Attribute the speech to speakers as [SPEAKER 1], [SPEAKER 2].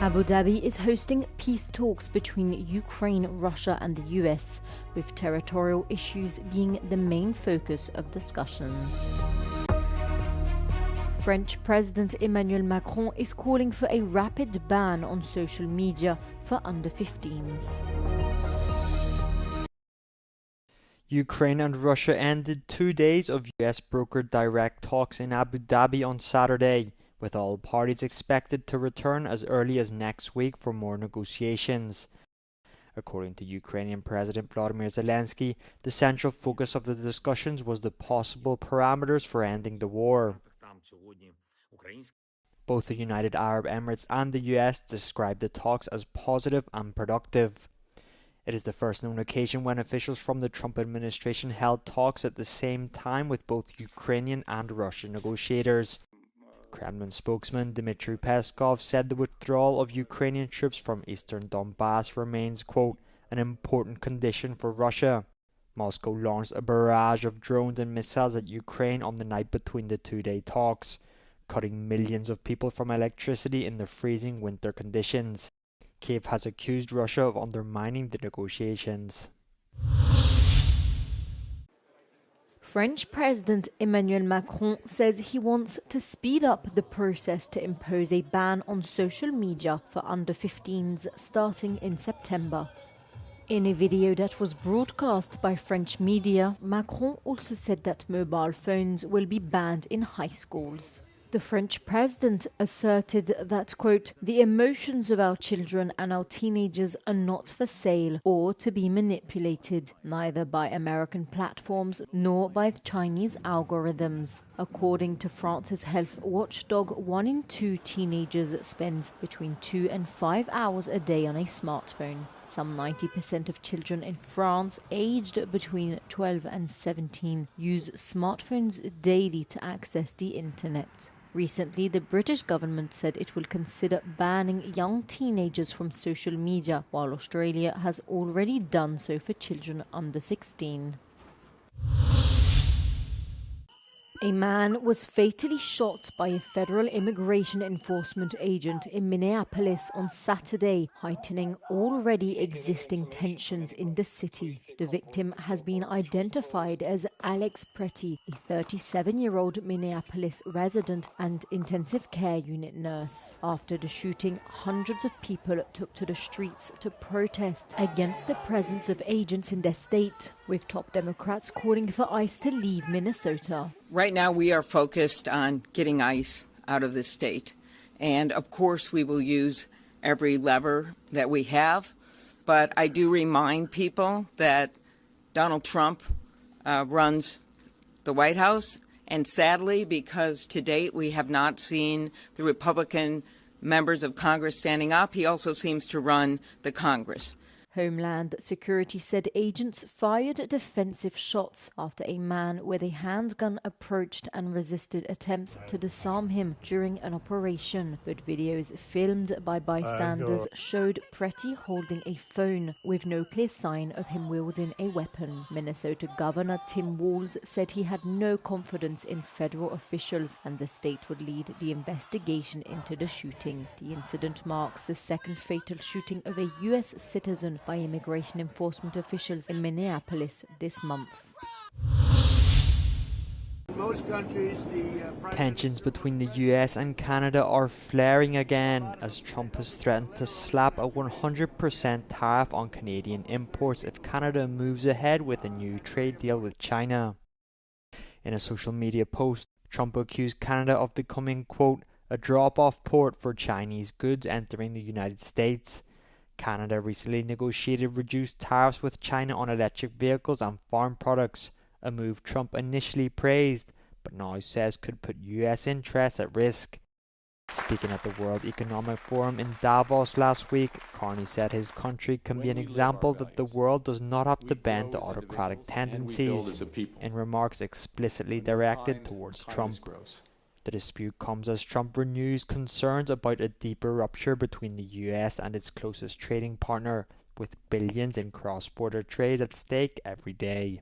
[SPEAKER 1] Abu Dhabi is hosting peace talks between Ukraine, Russia and the US, with territorial issues being the main focus of discussions. French President Emmanuel Macron is calling for a rapid ban on social media for under-15s.
[SPEAKER 2] Ukraine and Russia ended 2 days of US-brokered direct talks in Abu Dhabi on Saturday, with all parties expected to return as early as next week for more negotiations. According to Ukrainian President Volodymyr Zelensky, the central focus of the discussions was the possible parameters for ending the war. Both the United Arab Emirates and the US described the talks as positive and productive. It is the first known occasion when officials from the Trump administration held talks at the same time with both Ukrainian and Russian negotiators. Kremlin spokesman Dmitry Peskov said the withdrawal of Ukrainian troops from eastern Donbass remains, quote, an important condition for Russia. Moscow launched a barrage of drones and missiles at Ukraine on the night between the two-day talks, cutting millions of people from electricity in the freezing winter conditions. Kiev has accused Russia of undermining the negotiations.
[SPEAKER 1] French President Emmanuel Macron says he wants to speed up the process to impose a ban on social media for under-15s starting in September. In a video that was broadcast by French media, Macron also said that mobile phones will be banned in high schools. The French president asserted that, quote, the emotions of our children and our teenagers are not for sale or to be manipulated, neither by American platforms nor by Chinese algorithms. According to France's health watchdog, 1 in 2 teenagers spends between 2 and 5 hours a day on a smartphone. Some 90% of children in France aged between 12 and 17 use smartphones daily to access the internet. Recently, the British government said it will consider banning young teenagers from social media, while Australia has already done so for children under 16. A man was fatally shot by a federal immigration enforcement agent in Minneapolis on Saturday, heightening already existing tensions in the city. The victim has been identified as Alex Pretty, a 37-year-old Minneapolis resident and intensive care unit nurse. After the shooting, hundreds of people took to the streets to protest against the presence of agents in their state, with top Democrats calling for ICE to leave Minnesota.
[SPEAKER 3] Right now we are focused on getting ICE out of this state. And of course we will use every lever that we have. But I do remind people that Donald Trump runs the White House. And sadly, because to date we have not seen the Republican members of Congress standing up, he also seems to run the Congress.
[SPEAKER 1] Homeland Security said agents fired defensive shots after a man with a handgun approached and resisted attempts to disarm him during an operation. But videos filmed by bystanders showed Pretty holding a phone with no clear sign of him wielding a weapon. Minnesota Governor Tim Walz said he had no confidence in federal officials and the state would lead the investigation into the shooting. The incident marks the second fatal shooting of a U.S. citizen by immigration enforcement officials in Minneapolis this month.
[SPEAKER 4] Most countries,
[SPEAKER 2] Tensions between the US and Canada are flaring again as Trump has threatened to slap a 100% tariff on Canadian imports if Canada moves ahead with a new trade deal with China. In a social media post, Trump accused Canada of becoming, quote, a drop-off port for Chinese goods entering the United States. Canada recently negotiated reduced tariffs with China on electric vehicles and farm products, a move Trump initially praised, but now says could put US interests at risk. Speaking at the World Economic Forum in Davos last week, Carney said his country can be an example that the world does not have to bend to autocratic tendencies, in remarks explicitly directed towards Trump. The dispute comes as Trump renews concerns about a deeper rupture between the US and its closest trading partner, with billions in cross-border trade at stake every day.